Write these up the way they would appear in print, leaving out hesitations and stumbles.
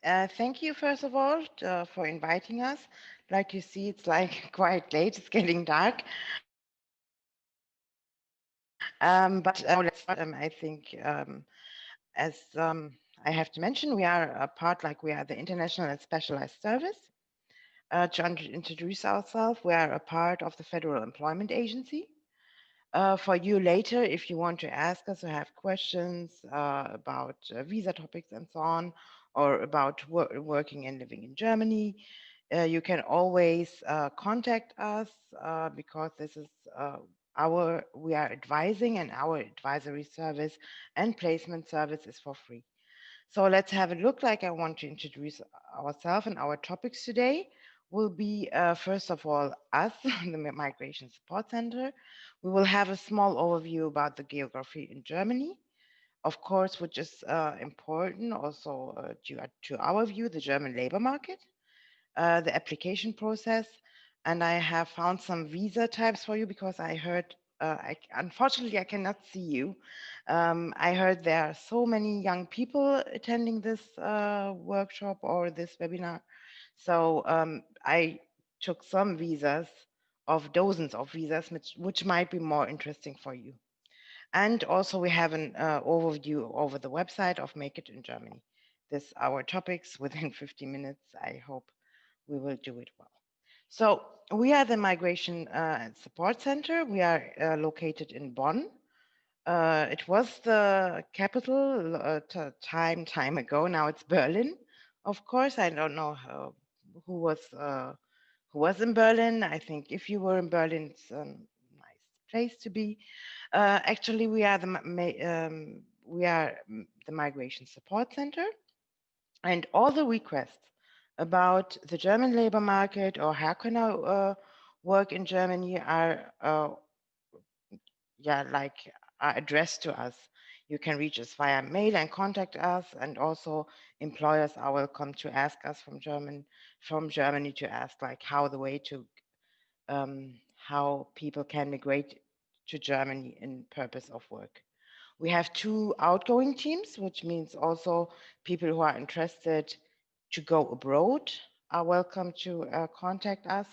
Thank you, first of all, for inviting us. Like you see, it's like quite late, it's getting dark. But now let's start. As I have to mention, we are a part, like we are the International and Specialized Service. Introduce ourselves, we are a part of the Federal Employment Agency. For you later, if you want to ask us or have questions about visa topics and so on, or about working and living in Germany, you can always contact us because this is we are advising, and our advisory service and placement service is for free. So let's have a look. Like, I want to introduce ourselves, and our topics today will be, first of all, us, the Migration Support Center. We will have a small overview about the geography in Germany, of course, which is important also to our view, the German labor market, the application process. And I have found some visa types for you because I heard, unfortunately, I cannot see you. I heard there are so many young people attending this workshop or this webinar. So I took some visas of dozens of visas, which might be more interesting for you. And also we have an overview over the website of Make It in Germany. This our topics within 50 minutes. I hope we will do it well. So we are the Migration and Support Center. We are located in Bonn. It was the capital time ago. Now it's Berlin. Of course, I don't know who was uh, who was in Berlin. I think if you were in Berlin, it's a nice place to be. Actually, we are the Migration Support Center, and all the requests about the German labor market or how can I work in Germany are yeah, like are addressed to us. You can reach us via mail and contact us, and also employers are welcome to ask us from Germany to ask like how the way to how people can migrate to Germany in purpose of work. We have two outgoing teams, which means also people who are interested to go abroad are welcome to contact us,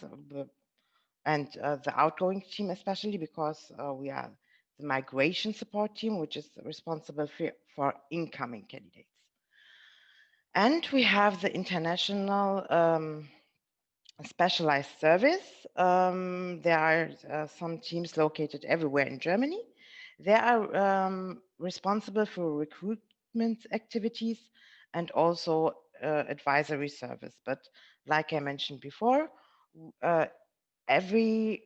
and the outgoing team especially because we are the migration support team, which is responsible for incoming candidates. And we have the international specialized service. There are some teams located everywhere in Germany. They are responsible for recruitment activities and also advisory service. But like I mentioned before, uh, every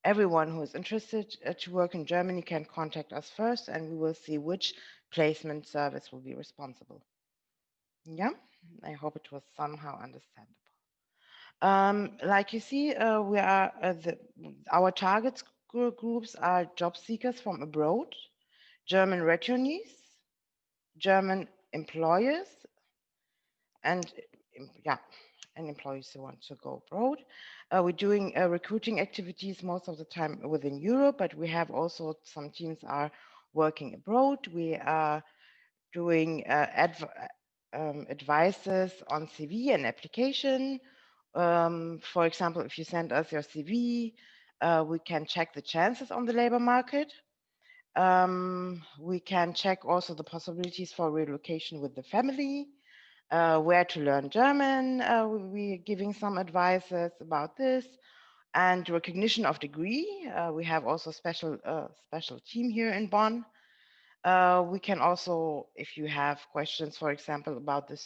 everyone who is interested to work in Germany can contact us first, and we will see which placement service will be responsible. Yeah, I hope it was somehow understandable. Like you see, we are our target groups are job seekers from abroad, German returnees, German employers, and yeah, and employees who want to go abroad. We're doing recruiting activities most of the time within Europe, but we have also some teams are working abroad. We are doing advices on CV and application. For example, if you send us your CV, we can check the chances on the labor market. We can check also the possibilities for relocation with the family, where to learn German. We're giving some advices about this, and recognition of degree. We have also special team here in Bonn. We can also, if you have questions, for example, about the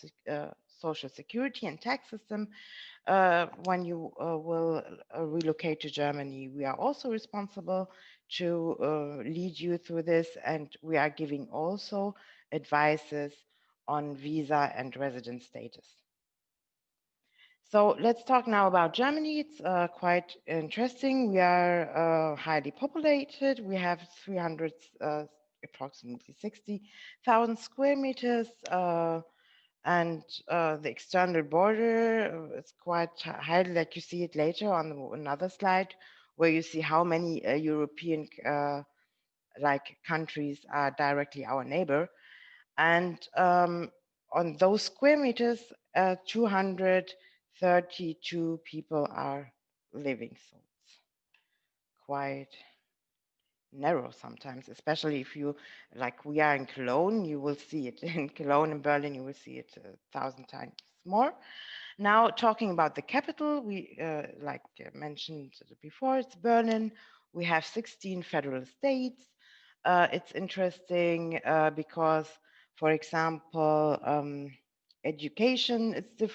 social security and tax system, when you will relocate to Germany, we are also responsible to lead you through this, and we are giving also advices on visa and residence status. So let's talk now about Germany. It's quite interesting. We are highly populated. We have 300, approximately 60,000 square meters. And the external border is quite high, like you see it later on another slide, where you see how many European like countries are directly our neighbor. And on those square meters, 232 people are living. So it's quite narrow sometimes, especially if you, like we are in Cologne, you will see it in Cologne, in Berlin, you will see it 1,000 times more. Now, talking about the capital, we, like mentioned before, it's Berlin. We have 16 federal states. It's interesting because, for example, education is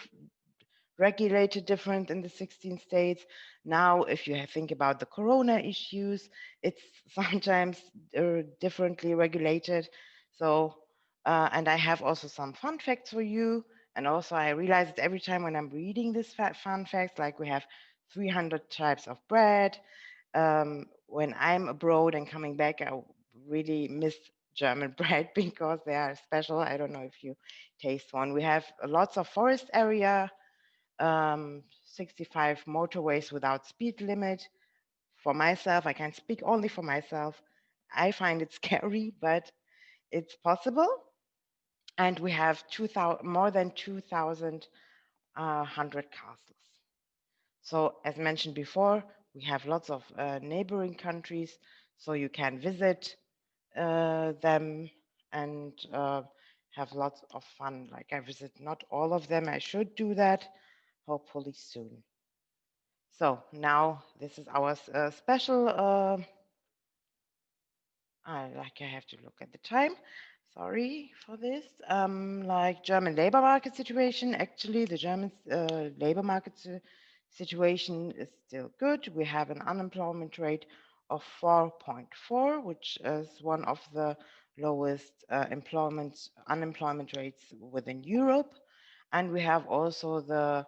regulated different in the 16 states. Now, if you think about the corona issues, it's sometimes differently regulated. So, and I have also some fun facts for you. And also, I realize that every time when I'm reading this fun facts, like we have 300 types of bread. When I'm abroad and coming back, I really miss German bread because they are special. I don't know if you taste one. We have lots of forest area, 65 motorways without speed limit. For myself, I can speak only for myself. I find it scary, but it's possible. And we have 2,000, more than 2,100 castles. So, as mentioned before, we have lots of neighboring countries, so you can visit them and have lots of fun. Like I visit not all of them, I should do that hopefully soon. So now this is our special. I have to look at the time. Sorry for this. Like German labor market situation. Actually, the German labor market situation is still good. We have an unemployment rate of 4.4, which is one of the lowest unemployment rates within Europe, and we have also the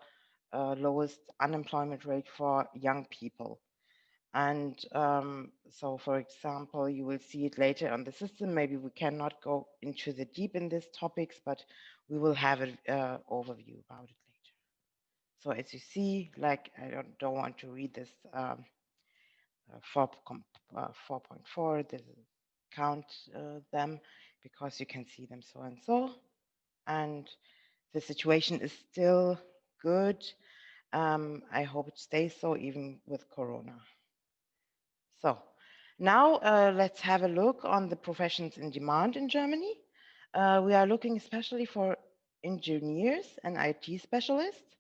lowest unemployment rate for young people. And so, for example, you will see it later on the system. Maybe we cannot go into the deep in these topics, but we will have an overview about it later. So as you see, like I don't want to read this 4.4, this count them because you can see them so and so. And the situation is still good. I hope it stays so even with Corona. So now let's have a look on the professions in demand in Germany. We are looking especially for engineers and IT specialists,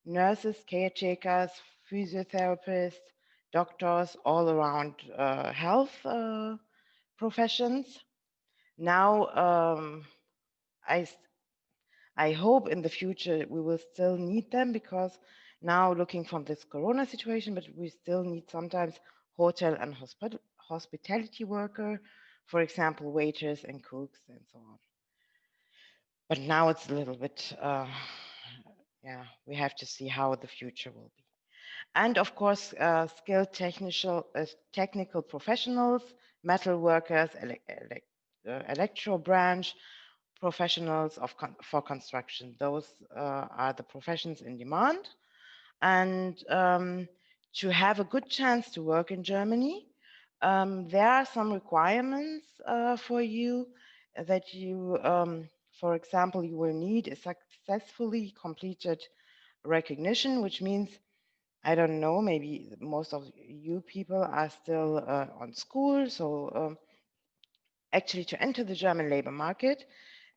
nurses, caretakers, physiotherapists, doctors, all around health professions. Now, I I hope in the future we will still need them because now looking from this corona situation, but we still need sometimes hotel and hospitality worker, for example, waiters and cooks and so on. But now it's a little bit, yeah, we have to see how the future will be. And of course, skilled technical professionals, metal workers, electro branch, professionals for construction. Those are the professions in demand. And to have a good chance to work in Germany, there are some requirements for you that you, for example, you will need a successfully completed recognition, which means I don't know, maybe most of you people are still on school. So actually to enter the German labor market,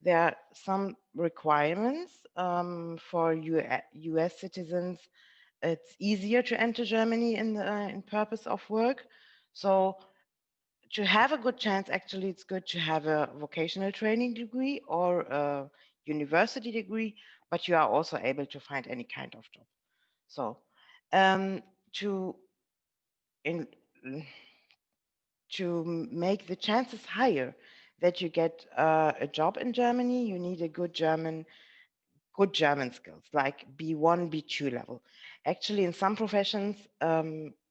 there are some requirements for US citizens. It's easier to enter Germany in purpose of work. So to have a good chance, actually, it's good to have a vocational training degree or a university degree, but you are also able to find any kind of job. So um, to in, to make the chances higher that you get a job in Germany, you need a good German skills, like B1, B2 level. Actually, in some professions,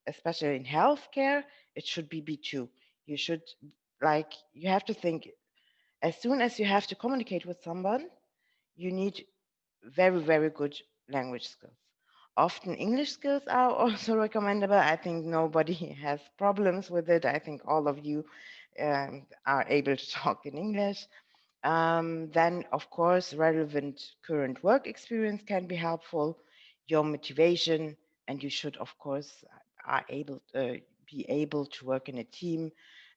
especially in healthcare, it should be B2. You should, like, you have to think as soon as you have to communicate with someone, you need very, very good language skills. Often English skills are also recommendable. I think nobody has problems with it. I think all of you are able to talk in English. Then, of course, relevant current work experience can be helpful. Your motivation, and you should, of course, are able be able to work in a team,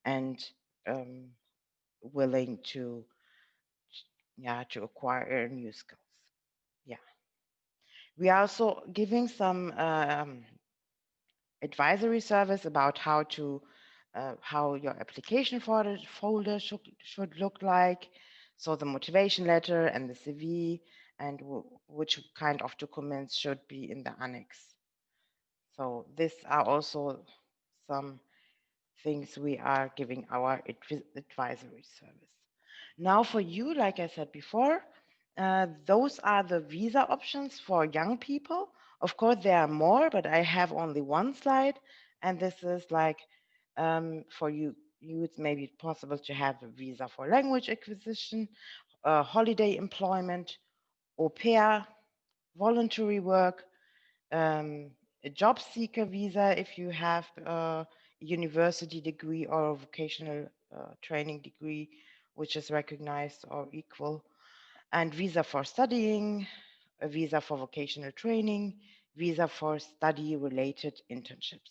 and um, willing to, yeah, to acquire new skills. Yeah, we are also giving some advisory service about how your application folder should look like. So the motivation letter and the CV, and which kind of documents should be in the annex. So these are also some things we are giving our advisory service. Now for you, like I said before, those are the visa options for young people. Of course, there are more, but I have only one slide, and this is like for you, it's maybe possible to have a visa for language acquisition, holiday employment, au pair, voluntary work, um, a job seeker visa if you have a university degree or a vocational training degree, which is recognized or equal, and visa for studying, a visa for vocational training, visa for study related internships.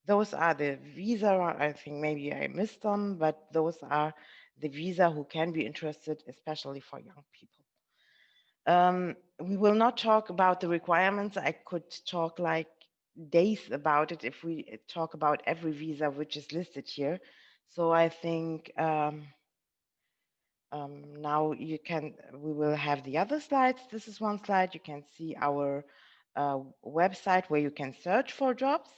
Those are the visa, I think maybe I missed them, but those are the visa who can be interested, especially for young people. We will not talk about the requirements. I could talk like days about it if we talk about every visa which is listed here. So I think now we will have the other slides. This is one slide. You can see our website where you can search for jobs.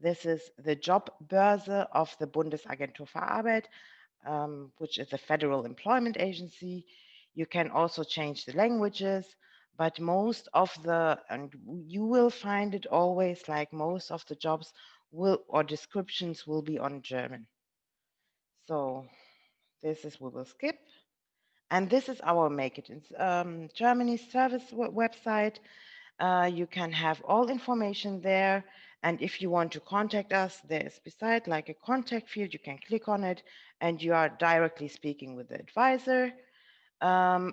This is the Jobbörse of the Bundesagentur für Arbeit, which is a federal employment agency. You can also change the languages, but most of and you will find it always like most of the jobs will or descriptions will be on German. So we will skip. And this is our Make It in Germany service website. You can have all information there. And if you want to contact us, there is beside like a contact field. You can click on it and you are directly speaking with the advisor.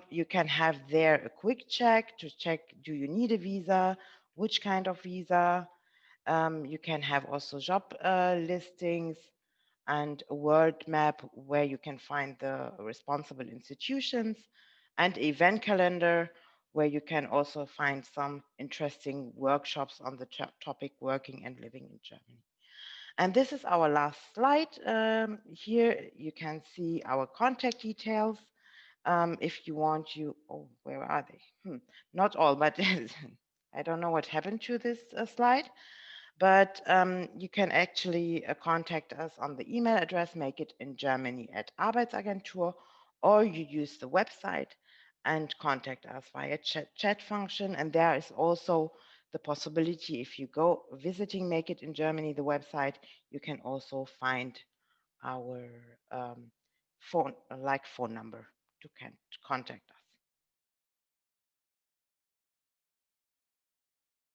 You can have there a quick check to check, do you need a visa? Which kind of visa? You can have also job listings and a word map where you can find the responsible institutions and event calendar where you can also find some interesting workshops on the topic working and living in Germany. And this is our last slide. Here you can see our contact details. If you want where are they? Not all, but I don't know what happened to this slide. But you can actually contact us on the email address, make it in Germany at Arbeitsagentur, or you use the website and contact us via chat function. And there is also the possibility if you go visiting Make It in Germany, the website, you can also find our phone number to contact us.